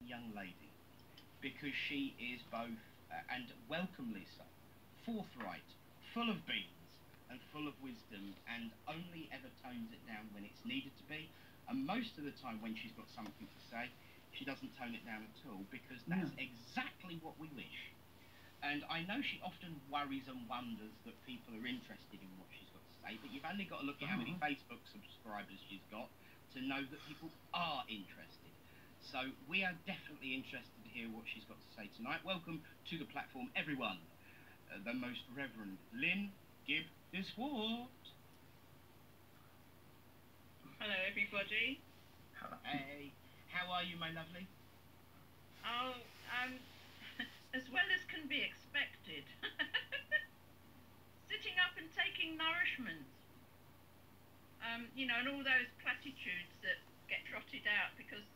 young lady, because she is both, and welcomely so, forthright, full of beans, and full of wisdom, and only ever tones it down when it's needed to be. And most of the time when she's got something to say, she doesn't tone it down at all, because that's exactly what we wish. And I know she often worries and wonders that people are interested in what she's got to say, but you've only got to look at how many Facebook subscribers she's got to know that people are interested. So we are definitely interested to hear what she's got to say tonight. Welcome to the platform, everyone. The Most Reverend Lyn Gibb-de. Hello, everybody. Hey, how are you, my lovely? Oh, as well as can be expected. Sitting up and taking nourishment. You know, and all those platitudes that get trotted out because,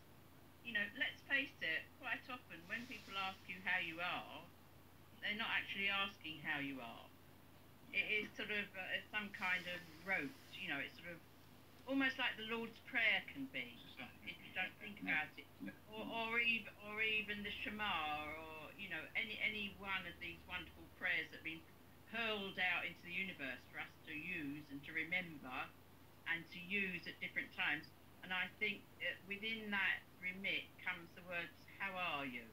you know, let's face it, quite often when people ask you how you are, they're not actually asking how you are. It is sort of some kind of rote, you know, it's sort of almost like the Lord's Prayer can be, if you don't think about it. Or even the Shema, or, you know, any one of these wonderful prayers that have been hurled out into the universe for us to use and to remember and to use at different times. And I think within that remit comes the words, how are you?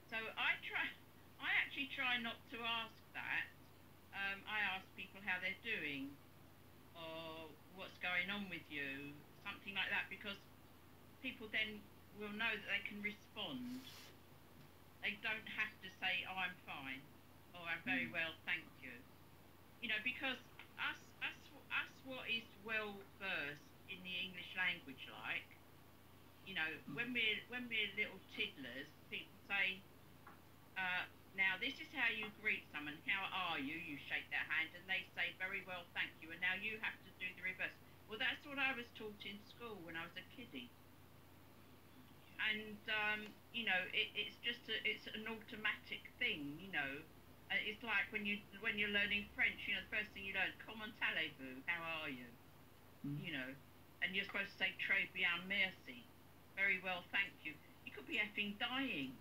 So I actually try not to ask that. I ask people how they're doing, or what's going on with you, something like that, because people then will know that they can respond. They don't have to say, oh, I'm fine, or I'm very well, thank you. You know, because us what is well versed in the English language, like, you know, when we're little tiddlers, people say, now this is how you greet someone, how are you? You shake their hand and they say, very well, thank you, and now you have to do the reverse. Well, that's what I was taught in school when I was a kiddie. And, you know, it's an automatic thing, you know. It's like when you're learning French, you know, the first thing you learn, comment allez-vous, how are you? You know, and you're supposed to say très bien, merci, very well, thank you. You could be effing dying.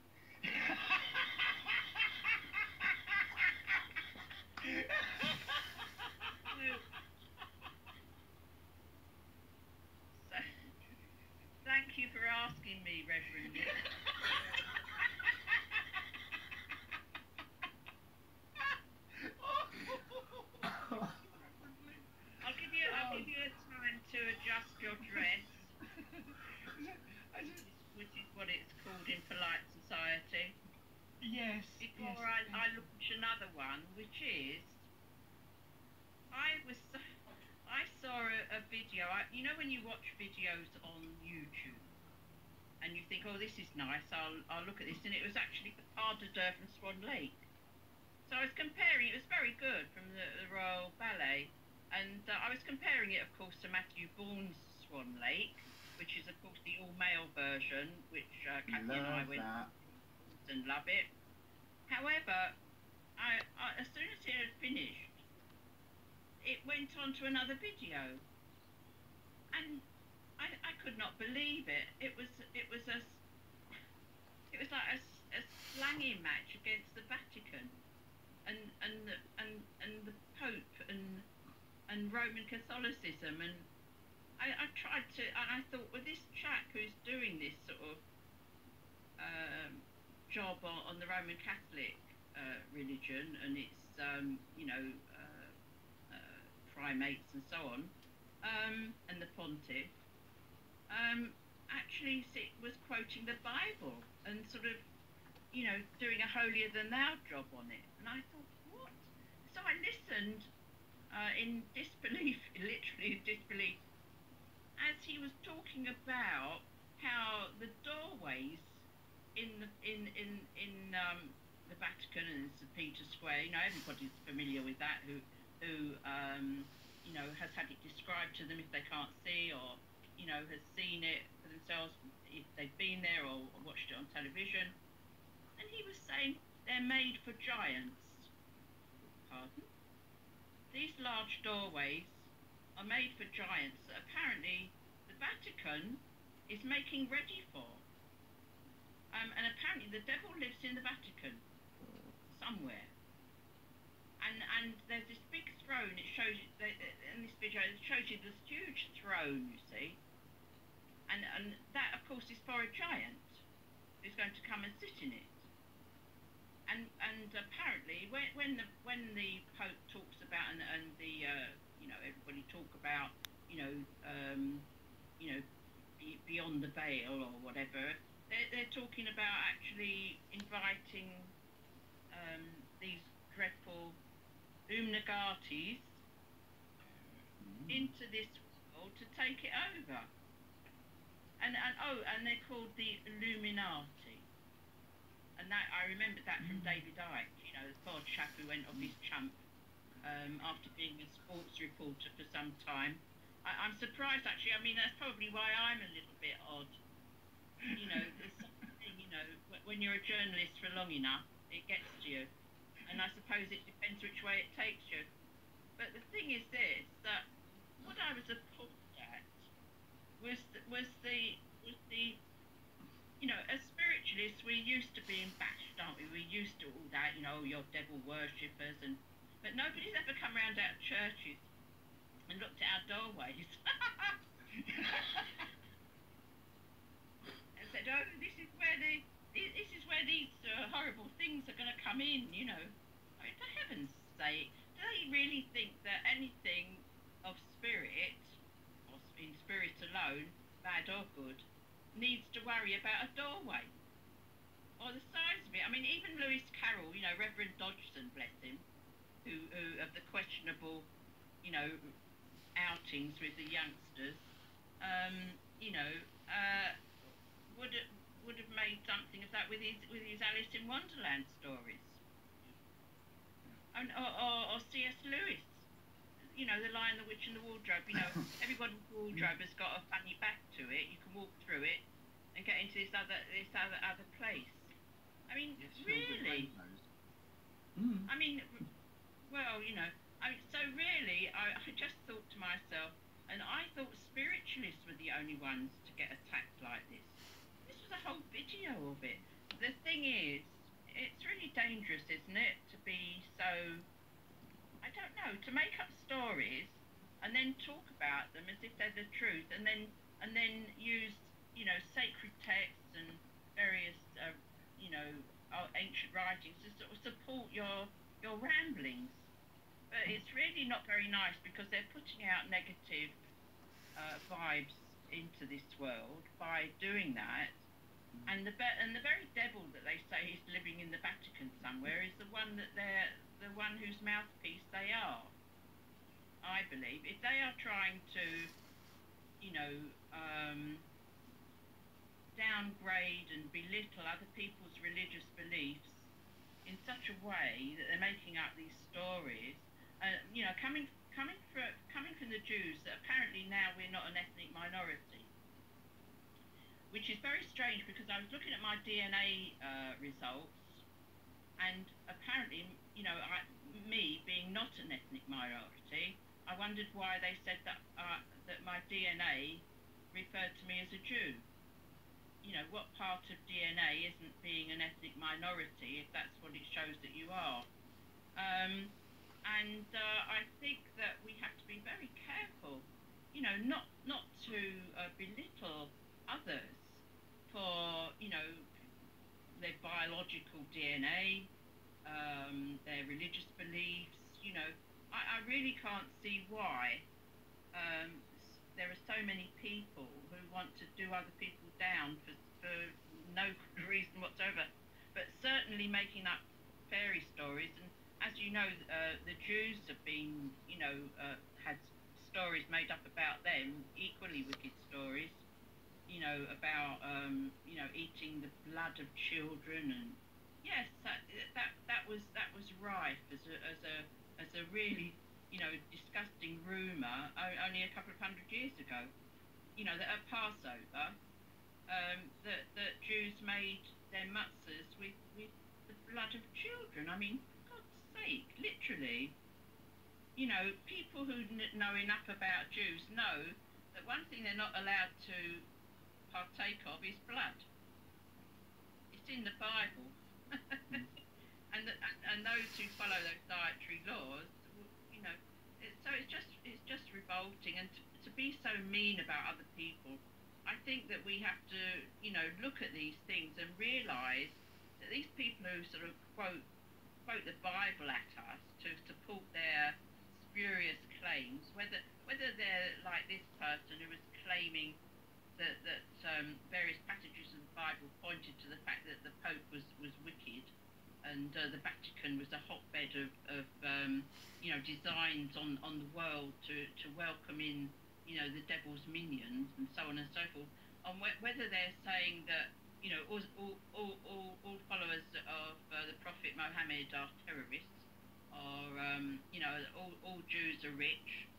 So, thank you for asking me, Reverend. I'll give you a time to adjust your dress, which is what it's called in polite society. Yes. Before I look at another one, which is, I saw a video. You know when you watch videos on YouTube and you think, oh, this is nice, I'll look at this, and it was actually the Pas de Deux from Swan Lake. So I was comparing, it was very good, from the Royal Ballet, and I was comparing it, of course, to Matthew Bourne's Swan Lake, which is, of course, the all-male version, which Kathy and I went and love it. However, I as soon as it had finished, it went on to another video, and I could not believe it. It was like a slanging match against the Vatican and the Pope and Roman Catholicism, and I tried to, and I thought, well, this chap who's doing this sort of job on the Roman Catholic religion and its you know, primates and so on, and the pontiff, actually was quoting the Bible and sort of, you know, doing a holier than thou job on it. And I thought, what? So I listened in disbelief, literally disbelief, as he was talking about how the doorways in the Vatican and St. Peter's Square, you know, everybody's familiar with that who you know, has had it described to them if they can't see, or, you know, has seen it for themselves if they've been there or watched it on television. And he was saying they're made for giants. Pardon? These large doorways are made for giants that apparently the Vatican is making ready for. apparently the devil lives in the Vatican somewhere. And there's this big throne. It shows you in this video. It shows you this huge throne, you see, and that of course is for a giant who's going to come and sit in it. And apparently when the Pope talks about and the everybody talk about beyond the veil or whatever, they're talking about actually inviting these dreadful Umnagatis into this world to take it over. And they're called the Illuminati. And that I remembered that from David Icke, the poor chap who went off his chump after being a sports reporter for some time. I'm surprised actually. I mean, that's probably why I'm a little bit odd. There's something, when you're a journalist for long enough, it gets to you. And I suppose it depends which way it takes you. But the thing is this, that what I was appalled at was the as spiritualists, we're used to being bashed, aren't we? We're used to all that, you're devil worshippers, but nobody's ever come round our churches and looked at our doorways and said, oh, this is where these horrible things are going to come in, I mean, for heaven's sake, do they really think that anything of spirit, or in spirit alone, bad or good, needs to worry about a doorway or the size of it? I mean, even Lewis Carroll, Reverend Dodgson, bless him, who of the questionable, outings with the youngsters, would have made something of that with his Alice in Wonderland stories, or C.S. Lewis. The Lion, the Witch and the Wardrobe. Everybody's wardrobe has got a funny back to it. You can walk through it and get into this other place. I mean, really? I mean, well, so really, I just thought to myself, and I thought spiritualists were the only ones to get attacked like this. This was a whole video of it. The thing is, it's really dangerous, isn't it, to be so, I don't know, to make up stories and then talk about them as if they're the truth, and then use sacred texts and various ancient writings to sort of support your ramblings. But it's really not very nice, because they're putting out negative vibes into this world by doing that. And the very devil that they say is living in the Vatican somewhere is the one whose mouthpiece they are. I believe if they are trying to, downgrade and belittle other people's religious beliefs in such a way that they're making up these stories, coming from the Jews, that apparently now we're not an ethnic minority. Which is very strange, because I was looking at my DNA results, and apparently, me being not an ethnic minority, I wondered why they said that my DNA referred to me as a Jew. What part of DNA isn't being an ethnic minority if that's what it shows that you are? I think that we have to be very careful, not to belittle others for, their biological DNA, their religious beliefs. I really can't see why there are so many people who want to do other people down for no reason whatsoever, but certainly making up fairy stories. And as you know, the Jews have been, had stories made up about them, equally wicked stories, about, eating the blood of children. And yes, that was rife as a really, disgusting rumour only a couple of hundred years ago. That at Passover, that Jews made their matzahs with the blood of children. I mean, for God's sake, literally. People who know enough about Jews know that one thing they're not allowed to partake of is blood. It's it's in the Bible. and those who follow those dietary laws, you know, it's just revolting. And to be so mean about other people, I think that we have to, you know, look at these things and realise that these people who sort of quote the Bible at us to support their spurious claims, whether they're like this person who was claiming that various passages of the Bible pointed to the fact that the Pope was wicked, and the Vatican was a hotbed of you know, designs on the world to welcome in, you know, the devil's minions and so on and so forth. On whether they're saying that, you know, all followers of the Prophet Mohammed are terrorists, or you know, all Jews are rich,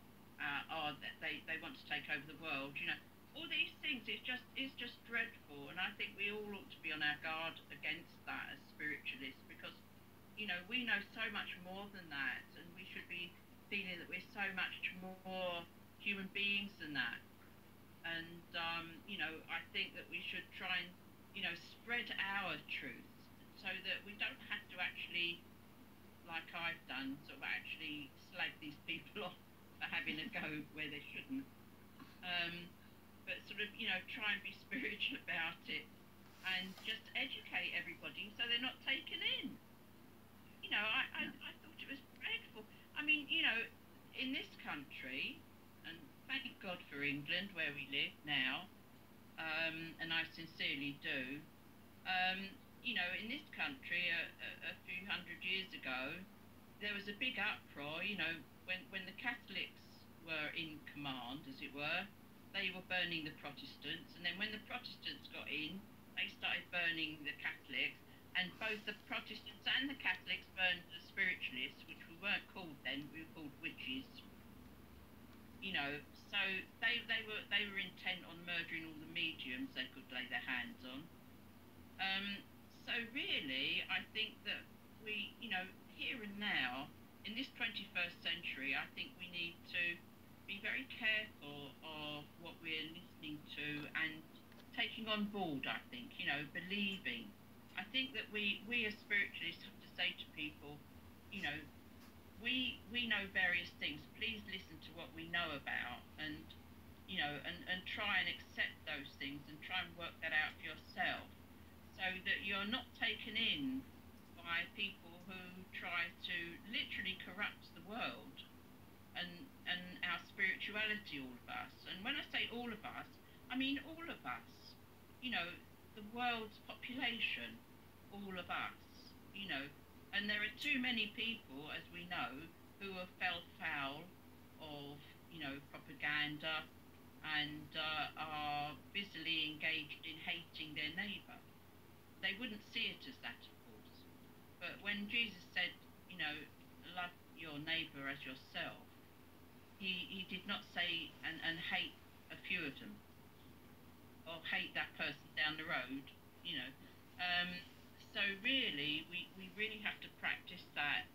or that they want to take over the world. You know, all these things is just dreadful, and I think we all ought to be on our guard against that as spiritualists, because, you know, we know so much more than that, and we should be feeling that we're so much more human beings than that. And you know, I think that we should try and, you know, spread our truths so that we don't have to actually, like I've done, sort of actually slag these people off for having a go where they shouldn't. But sort of, you know, try and be spiritual about it and just educate everybody so they're not taken in. You know, I thought it was dreadful. I mean, you know, in this country, and thank God for England where we live now, and I sincerely do, you know, in this country a few hundred years ago, there was a big uproar, you know, when the Catholics were in command, as it were. They were burning the Protestants, and then when the Protestants got in, they started burning the Catholics, and both the Protestants and the Catholics burned the spiritualists, which we weren't called then, we were called witches. You know, so they were intent on murdering all the mediums they could lay their hands on. So really, I think that we, you know, here and now, in this 21st century, I think we need to be very careful of what we're listening to and taking on board, I think, you know, believing. I think that we as spiritualists have to say to people, you know, we know various things, please listen to what we know about, and, you know, and try and accept those things and try and work that out for yourself, so that you're not taken in by people who try to literally corrupt the world and our spirituality, all of us. And when I say all of us, I mean all of us. You know, the world's population, all of us, you know. And there are too many people, as we know, who have fell foul of, you know, propaganda and are busily engaged in hating their neighbour. They wouldn't see it as that, of course. But when Jesus said, you know, love your neighbour as yourself, he did not say and hate a few of them, or hate that person down the road, you know. So really, we really have to practice that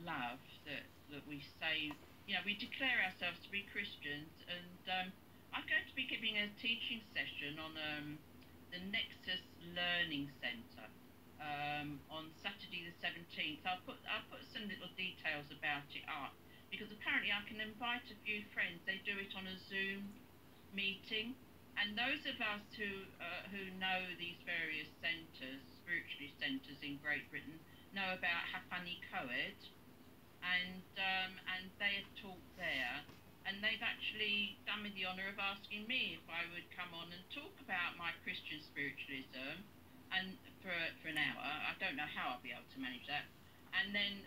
love that we say, you know, we declare ourselves to be Christians. And I'm going to be giving a teaching session on the Nexus Learning Centre on Saturday the 17th. I'll put some little details about it up, because apparently I can invite a few friends. They do it on a Zoom meeting, and those of us who know these various centres, spiritualist centres in Great Britain, know about Hafani Coed, and they had taught there, and they've actually done me the honour of asking me if I would come on and talk about my Christian spiritualism, and for an hour. I don't know how I'll be able to manage that, and then